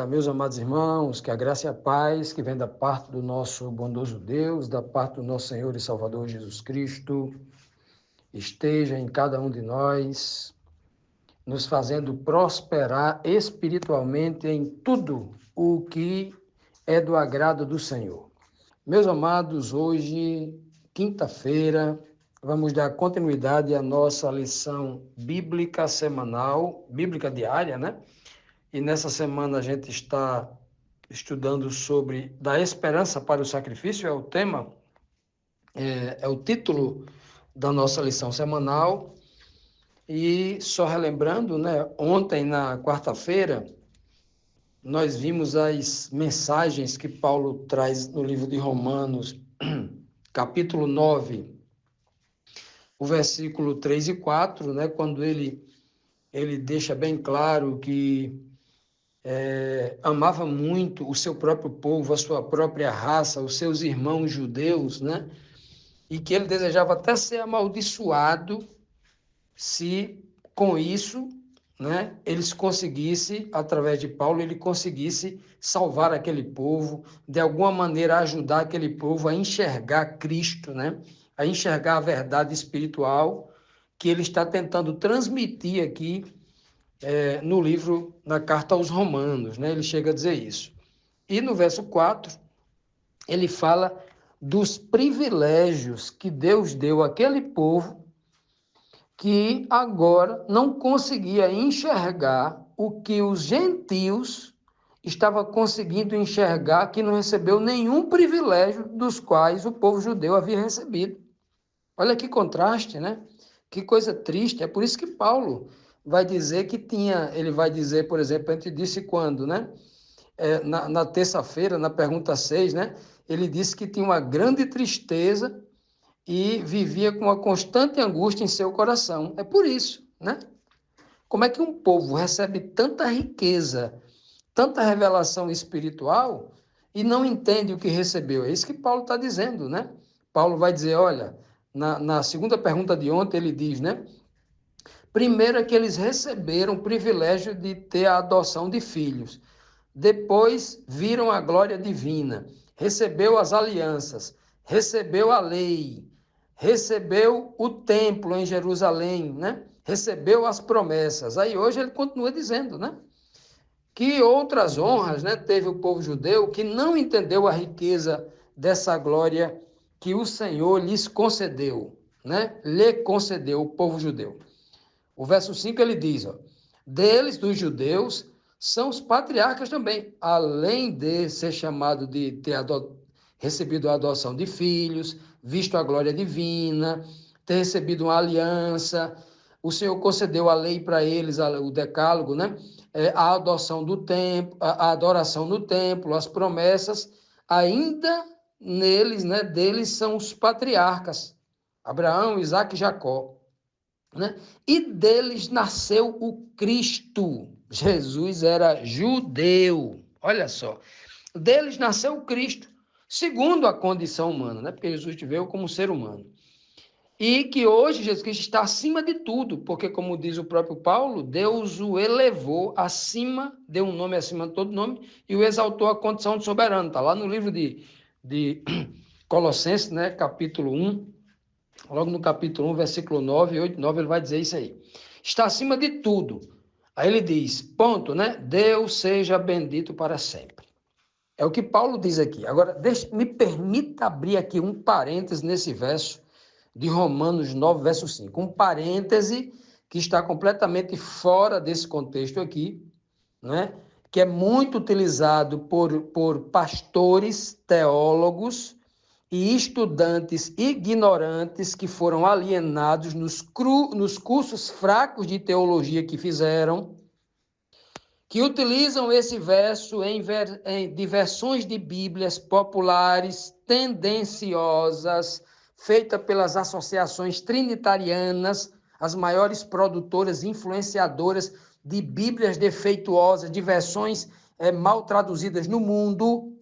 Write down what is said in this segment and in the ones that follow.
meus amados irmãos, que a graça e a paz que vem da parte do nosso bondoso Deus, da parte do nosso Senhor e Salvador Jesus Cristo, esteja em cada um de nós, nos fazendo prosperar espiritualmente em tudo o que é do agrado do Senhor. Meus amados, hoje, quinta-feira, vamos dar continuidade à nossa lição bíblica semanal, bíblica diária, né? E nessa semana a gente está estudando sobre da esperança para o sacrifício, é o tema, é o título da nossa lição semanal. E só relembrando, né, ontem na quarta-feira, nós vimos as mensagens que Paulo traz no livro de Romanos, capítulo 9, o versículo 3 e 4, né, quando ele deixa bem claro que amava muito o seu próprio povo, a sua própria raça, os seus irmãos judeus, né? E que ele desejava até ser amaldiçoado se com isso, né, eles conseguissem, através de Paulo, ele conseguisse salvar aquele povo, de alguma maneira ajudar aquele povo a enxergar Cristo, né? A enxergar a verdade espiritual que ele está tentando transmitir aqui no livro, na carta aos Romanos, né? Ele chega a dizer isso. E no verso 4, ele fala dos privilégios que Deus deu àquele povo que agora não conseguia enxergar o que os gentios estavam conseguindo enxergar, que não recebeu nenhum privilégio dos quais o povo judeu havia recebido. Olha que contraste, né? Que coisa triste. É por isso que Paulo vai dizer que ele vai dizer, por exemplo, a gente disse quando, né? Na terça-feira, na pergunta 6, né? Ele disse que tinha uma grande tristeza e vivia com uma constante angústia em seu coração. É por isso, né? Como é que um povo recebe tanta riqueza, tanta revelação espiritual e não entende o que recebeu? É isso que Paulo está dizendo, né? Paulo vai dizer, olha, na segunda pergunta de ontem ele diz, né? Primeiro é que eles receberam o privilégio de ter a adoção de filhos. Depois viram a glória divina, recebeu as alianças, recebeu a lei, recebeu o templo em Jerusalém, né? Recebeu as promessas. Aí hoje ele continua dizendo, né? Que outras honras, né, teve o povo judeu que não entendeu a riqueza dessa glória que o Senhor lhes concedeu, né? Lhe concedeu o povo judeu. O verso 5 ele diz, ó, deles, dos judeus, são os patriarcas também, além de ser chamado de ter recebido a adoção de filhos, visto a glória divina, ter recebido uma aliança, o Senhor concedeu a lei para eles, o decálogo, né? A adoção do templo, a adoração no templo, as promessas, ainda neles, né? Deles são os patriarcas, Abraão, Isaque e Jacó. Né? E deles nasceu o Cristo. Jesus era judeu. Olha só. Deles nasceu o Cristo, segundo a condição humana, né? Porque Jesus veio como ser humano. E que hoje Jesus Cristo está acima de tudo, porque, como diz o próprio Paulo, Deus o elevou acima, deu um nome acima de todo nome, e o exaltou à condição de soberano. Está lá no livro de Colossenses, né? Capítulo 1. Logo no capítulo 1, versículo 9, 8, 9, ele vai dizer isso aí. Está acima de tudo. Aí ele diz, ponto, né? Deus seja bendito para sempre. É o que Paulo diz aqui. Agora, me permita abrir aqui um parêntese nesse verso de Romanos 9, verso 5. Um parêntese que está completamente fora desse contexto aqui, né? Que é muito utilizado por pastores, teólogos, e estudantes ignorantes que foram alienados nos cursos fracos de teologia que fizeram, que utilizam esse verso de versões de Bíblias populares, tendenciosas, feitas pelas associações trinitarianas, as maiores produtoras e influenciadoras de Bíblias defeituosas, de versões mal traduzidas no mundo,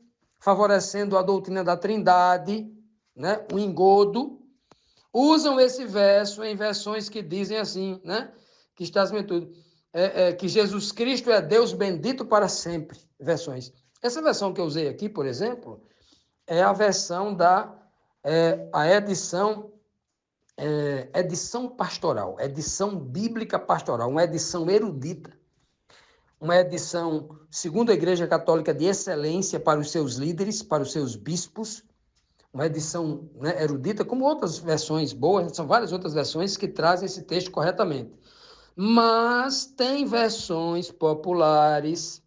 favorecendo a doutrina da Trindade, né? O engodo. Usam esse verso em versões que dizem assim, né? Que está acima de tudo. que Jesus Cristo é Deus bendito para sempre, versões. Essa versão que eu usei aqui, por exemplo, é a versão a edição pastoral, edição bíblica pastoral, uma edição erudita, uma edição, segundo a Igreja Católica, de excelência para os seus líderes, para os seus bispos, uma edição, né, erudita, como outras versões boas, são várias outras versões que trazem esse texto corretamente. Mas tem versões populares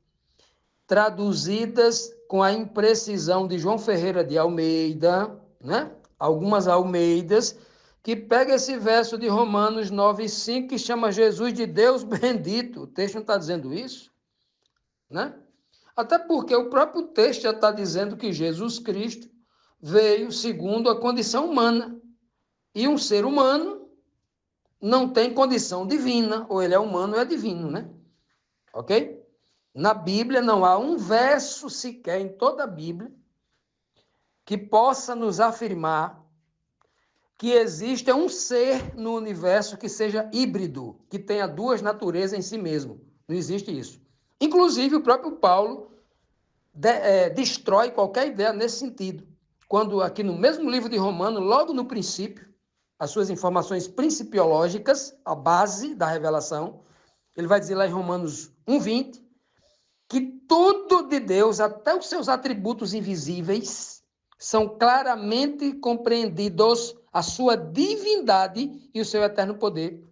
traduzidas com a imprecisão de João Ferreira de Almeida, né? Algumas Almeidas, que pega esse verso de Romanos 9,5, que chama Jesus de Deus bendito. O texto não está dizendo isso, né? Até porque o próprio texto já está dizendo que Jesus Cristo veio segundo a condição humana. E um ser humano não tem condição divina, ou ele é humano ou é divino, né? Ok? Na Bíblia não há um verso sequer em toda a Bíblia que possa nos afirmar que existe um ser no universo que seja híbrido, que tenha duas naturezas em si mesmo. Não existe isso. Inclusive, o próprio Paulo destrói qualquer ideia nesse sentido. Quando aqui no mesmo livro de Romanos, logo no princípio, as suas informações principiológicas, a base da revelação, ele vai dizer lá em Romanos 1,20, que tudo de Deus, até os seus atributos invisíveis, são claramente compreendidos, a sua divindade e o seu eterno poder.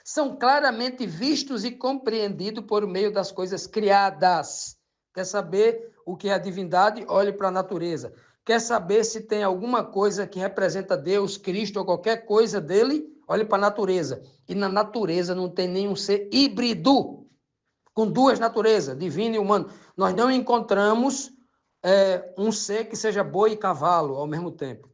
São claramente vistos e compreendidos por meio das coisas criadas. Quer saber o que é a divindade? Olhe para a natureza. Quer saber se tem alguma coisa que representa Deus, Cristo ou qualquer coisa dele? Olhe para a natureza. E na natureza não tem nenhum ser híbrido, com duas naturezas, divino e humano. Nós não encontramos um ser que seja boi e cavalo ao mesmo tempo,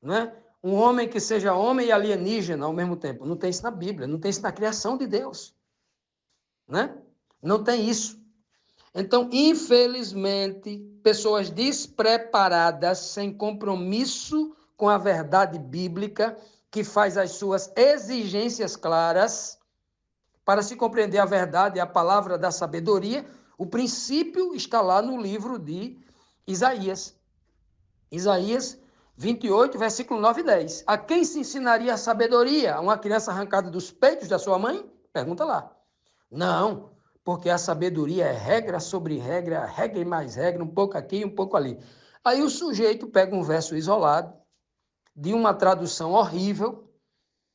né? Um homem que seja homem e alienígena ao mesmo tempo. Não tem isso na Bíblia, não tem isso na criação de Deus, né? Não tem isso. Então, infelizmente, pessoas despreparadas, sem compromisso com a verdade bíblica, que faz as suas exigências claras, para se compreender a verdade e a palavra da sabedoria, o princípio está lá no livro de Isaías. Isaías 28, versículo 9 e 10. A quem se ensinaria a sabedoria? A uma criança arrancada dos peitos da sua mãe? Pergunta lá. Não, porque a sabedoria é regra sobre regra, regra e mais regra, um pouco aqui e um pouco ali. Aí o sujeito pega um verso isolado, de uma tradução horrível,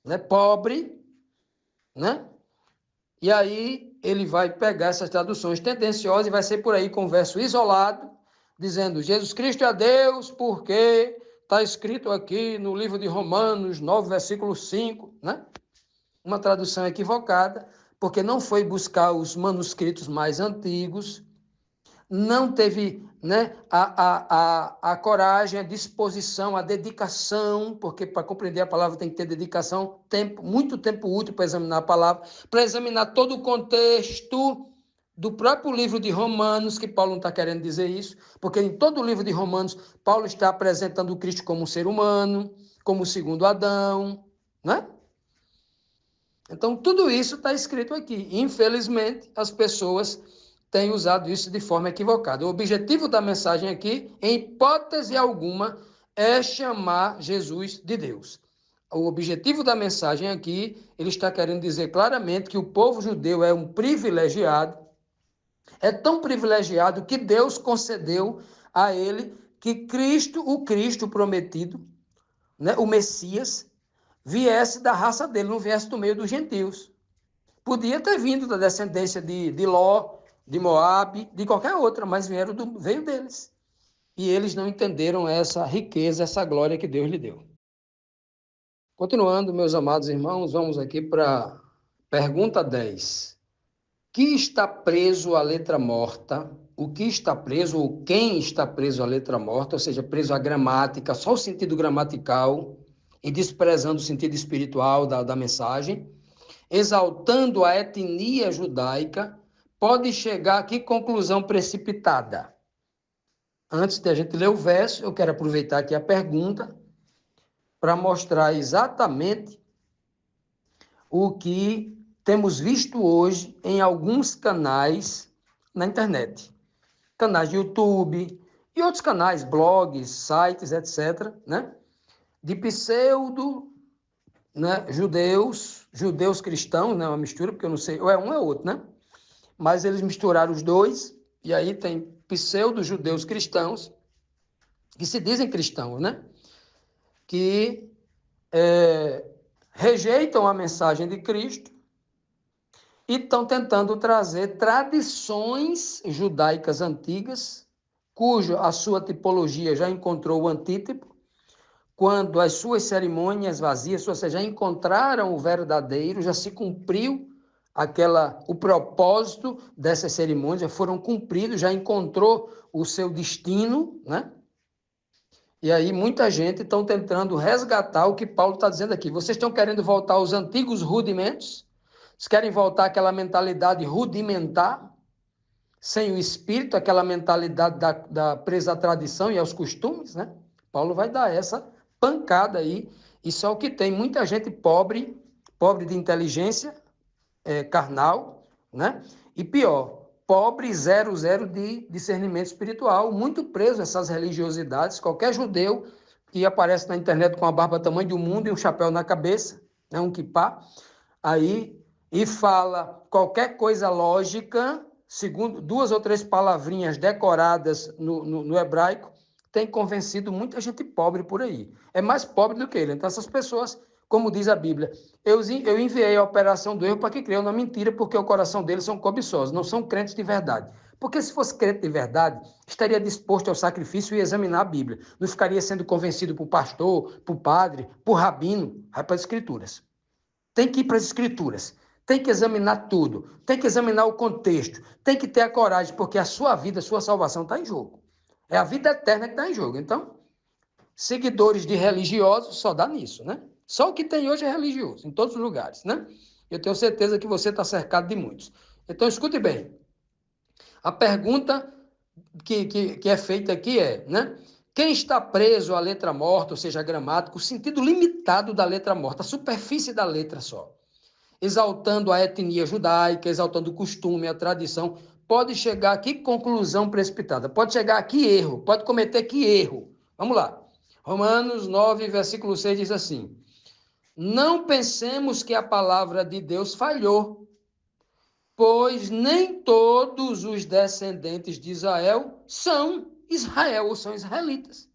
né, pobre, né? E aí ele vai pegar essas traduções tendenciosas e vai ser por aí com um verso isolado, dizendo Jesus Cristo é Deus, porque está escrito aqui no livro de Romanos 9, versículo 5, né? Uma tradução equivocada, porque não foi buscar os manuscritos mais antigos, não teve, né, a coragem, a disposição, a dedicação, porque para compreender a palavra tem que ter dedicação, tempo, muito tempo útil para examinar a palavra, para examinar todo o contexto do próprio livro de Romanos, que Paulo não está querendo dizer isso, porque em todo o livro de Romanos, Paulo está apresentando o Cristo como um ser humano, como o segundo Adão, né? Então, tudo isso está escrito aqui. Infelizmente, as pessoas têm usado isso de forma equivocada. O objetivo da mensagem aqui, em hipótese alguma, é chamar Jesus de Deus. O objetivo da mensagem aqui, ele está querendo dizer claramente que o povo judeu é um privilegiado, é tão privilegiado que Deus concedeu a ele que Cristo, o Cristo prometido, né, o Messias, viesse da raça dele, não viesse do meio dos gentios. Podia ter vindo da descendência de Ló, de Moabe, de qualquer outra, mas veio deles. E eles não entenderam essa riqueza, essa glória que Deus lhe deu. Continuando, meus amados irmãos, vamos aqui para pergunta 10. Que está preso à letra morta? O que está preso, ou quem está preso à letra morta, ou seja, preso à gramática, só o sentido gramatical, e desprezando o sentido espiritual da mensagem, exaltando a etnia judaica, pode chegar a que conclusão precipitada? Antes de a gente ler o verso, eu quero aproveitar aqui a pergunta para mostrar exatamente o que temos visto hoje em alguns canais na internet, canais de YouTube e outros canais, blogs, sites, etc., né? De pseudo, né, judeus cristãos, né, uma mistura, porque eu não sei, ou é um ou é outro, né? Mas eles misturaram os dois, e aí tem pseudo-judeus cristãos, que se dizem cristãos, né? Que rejeitam a mensagem de Cristo e estão tentando trazer tradições judaicas antigas, cuja a sua tipologia já encontrou o antítipo, quando as suas cerimônias vazias, ou seja, já encontraram o verdadeiro, já se cumpriu o propósito dessas cerimônias, já foram cumpridos, já encontrou o seu destino, né? E aí muita gente está tentando resgatar o que Paulo está dizendo aqui. Vocês estão querendo voltar aos antigos rudimentos? Vocês querem voltar àquela mentalidade rudimentar, sem o espírito, aquela mentalidade da presa à tradição e aos costumes, né? Paulo vai dar essa pancada aí. Isso é o que tem. Muita gente pobre de inteligência carnal, né? E pior, pobre, zero de discernimento espiritual, muito preso a essas religiosidades. Qualquer judeu que aparece na internet com a barba tamanho do mundo e um chapéu na cabeça, né? Um quipá, aí, e fala qualquer coisa lógica, segundo 2 ou 3 palavrinhas decoradas no hebraico, tem convencido muita gente pobre por aí. É mais pobre do que ele. Então, essas pessoas, como diz a Bíblia, eu enviei a operação do erro para que creiam na mentira, porque o coração deles são cobiçosos, não são crentes de verdade. Porque se fosse crente de verdade, estaria disposto ao sacrifício e examinar a Bíblia. Não ficaria sendo convencido por pastor, por padre, por rabino. Vai para as Escrituras. Tem que ir para as Escrituras. Tem que examinar tudo. Tem que examinar o contexto. Tem que ter a coragem, porque a sua vida, a sua salvação está em jogo. É a vida eterna que está em jogo. Então, seguidores de religiosos só dá nisso, né? Só o que tem hoje é religioso, em todos os lugares, né? Eu tenho certeza que você está cercado de muitos. Então, escute bem. A pergunta que é feita aqui é, né? Quem está preso à letra morta, ou seja, a gramática, o sentido limitado da letra morta, a superfície da letra só, exaltando a etnia judaica, exaltando o costume, a tradição, pode chegar a que conclusão precipitada? Pode chegar a que erro? Pode cometer que erro? Vamos lá. Romanos 9, versículo 6 diz assim: não pensemos que a palavra de Deus falhou, pois nem todos os descendentes de Israel são Israel ou são israelitas.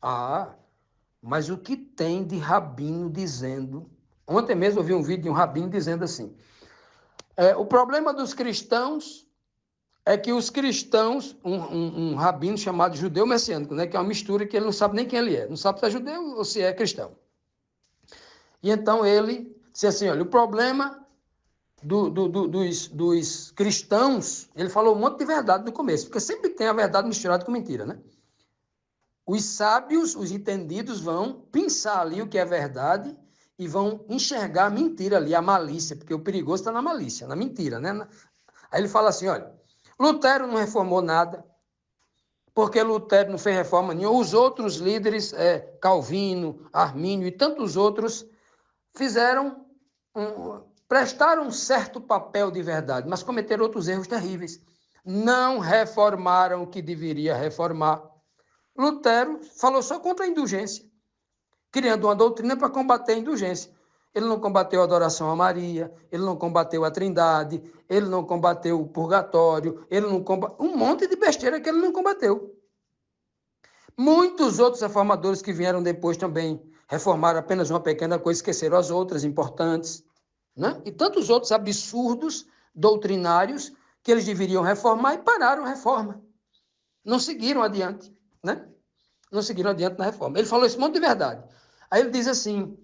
Ah, mas o que tem de rabino dizendo? Ontem mesmo eu vi um vídeo de um rabino dizendo assim: o problema dos cristãos é que os cristãos, um rabino chamado judeu messiânico, né, que é uma mistura que ele não sabe nem quem ele é, não sabe se é judeu ou se é cristão. E então ele disse assim, olha, o problema dos cristãos, ele falou um monte de verdade no começo, porque sempre tem a verdade misturada com mentira, né? Os sábios, os entendidos vão pensar ali o que é verdade e vão enxergar a mentira ali, a malícia, porque o perigoso está na malícia, na mentira, né? Aí ele fala assim, olha, Lutero não reformou nada, porque Lutero não fez reforma nenhuma. Os outros líderes, Calvino, Armínio e tantos outros, prestaram um certo papel de verdade, mas cometeram outros erros terríveis. Não reformaram o que deveria reformar. Lutero falou só contra a indulgência, criando uma doutrina para combater a indulgência. Ele não combateu a adoração a Maria, ele não combateu a Trindade, ele não combateu o purgatório, ele não combateu um monte de besteira que ele não combateu. Muitos outros reformadores que vieram depois também reformaram apenas uma pequena coisa, esqueceram as outras importantes, né? E tantos outros absurdos doutrinários que eles deveriam reformar e pararam a reforma. Não seguiram adiante, né? Não seguiram adiante na reforma. Ele falou esse monte de verdade. Aí ele diz assim,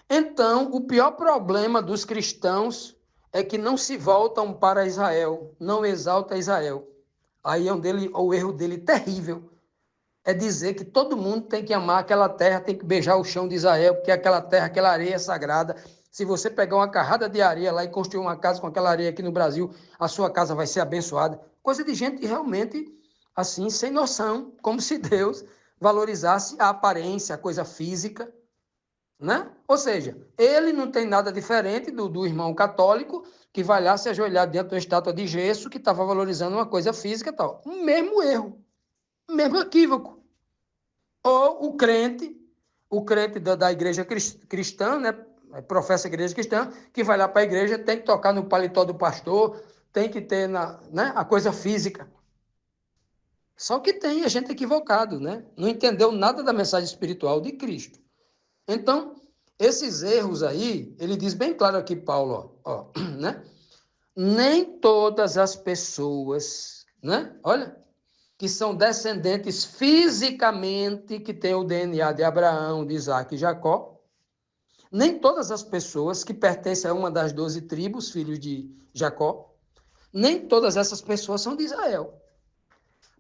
então, o pior problema dos cristãos é que não se voltam para Israel, não exalta Israel. Aí é o erro dele terrível. É dizer que todo mundo tem que amar aquela terra, tem que beijar o chão de Israel, porque aquela terra, aquela areia é sagrada. Se você pegar uma carrada de areia lá e construir uma casa com aquela areia aqui no Brasil, a sua casa vai ser abençoada. Coisa de gente realmente, assim, sem noção, como se Deus valorizasse a aparência, a coisa física. né? Ou seja, ele não tem nada diferente do irmão católico que vai lá se ajoelhar diante de uma estátua de gesso que estava valorizando uma coisa física e tal. O mesmo erro, o mesmo equívoco. Ou o crente da igreja cristã, né? Professa a igreja cristã, que vai lá para a igreja, tem que tocar no paletó do pastor, tem que ter né, a coisa física. Só que tem a gente equivocado, né? Não entendeu nada da mensagem espiritual de Cristo. Então, esses erros aí, ele diz bem claro aqui, Paulo, ó, né? Nem todas as pessoas, né? Olha, que são descendentes fisicamente, que têm o DNA de Abraão, de Isaac e Jacó, nem todas as pessoas que pertencem a uma das 12 tribos, filhos de Jacó, nem todas essas pessoas são de Israel.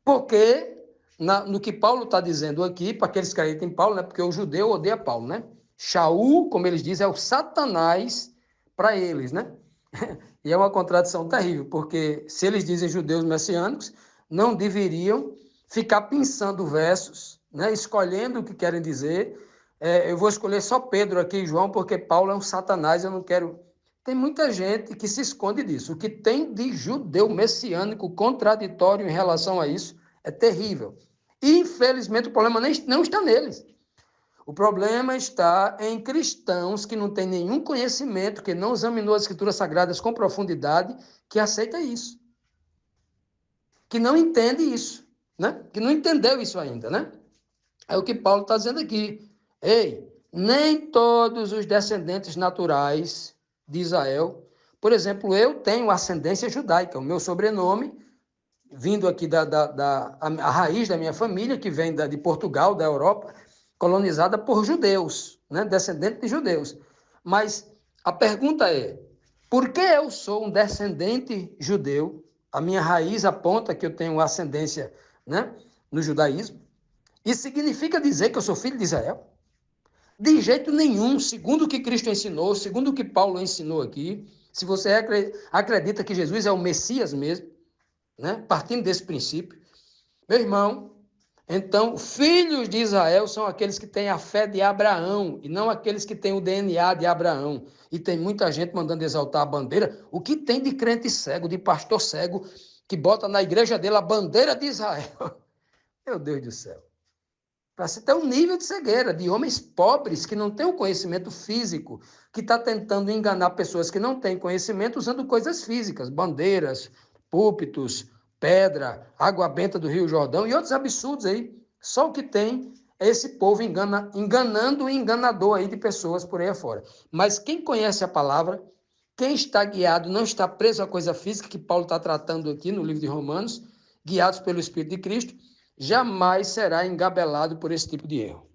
Porque, no que Paulo está dizendo aqui, para aqueles que acreditam em Paulo, né? Porque o judeu odeia Paulo, né? Shaul, como eles dizem, é o Satanás para eles, né? E é uma contradição terrível, porque se eles dizem judeus messiânicos, não deveriam ficar pensando versos, né? Escolhendo o que querem dizer. Eu vou escolher só Pedro aqui e João, porque Paulo é um Satanás, eu não quero... Tem muita gente que se esconde disso. O que tem de judeu messiânico contraditório em relação a isso é terrível. E, infelizmente, o problema não está neles. O problema está em cristãos que não têm nenhum conhecimento, que não examinou as Escrituras Sagradas com profundidade, que aceita isso. Que não entende isso, né? Que não entendeu isso ainda, né? É o que Paulo está dizendo aqui. Ei, nem todos os descendentes naturais de Israel, por exemplo, eu tenho ascendência judaica, o meu sobrenome, vindo aqui a raiz da minha família, que vem de Portugal, da Europa, colonizada por judeus, né? Descendente de judeus. Mas a pergunta é, por que eu sou um descendente judeu? A minha raiz aponta que eu tenho ascendência, né, no judaísmo. Isso significa dizer que eu sou filho de Israel? De jeito nenhum, segundo o que Cristo ensinou, segundo o que Paulo ensinou aqui, se você acredita que Jesus é o Messias mesmo, né, partindo desse princípio, meu irmão, então, filhos de Israel são aqueles que têm a fé de Abraão e não aqueles que têm o DNA de Abraão. E tem muita gente mandando exaltar a bandeira. O que tem de crente cego, de pastor cego, que bota na igreja dele a bandeira de Israel? Meu Deus do céu. Para se ter um nível de cegueira, de homens pobres que não têm o conhecimento físico, que está tentando enganar pessoas que não têm conhecimento usando coisas físicas, bandeiras, púlpitos, pedra, água benta do Rio Jordão e outros absurdos aí. Só o que tem é esse povo enganando e enganador aí de pessoas por aí afora. Mas quem conhece a palavra, quem está guiado, não está preso à coisa física que Paulo está tratando aqui no livro de Romanos, guiados pelo Espírito de Cristo, jamais será engabelado por esse tipo de erro.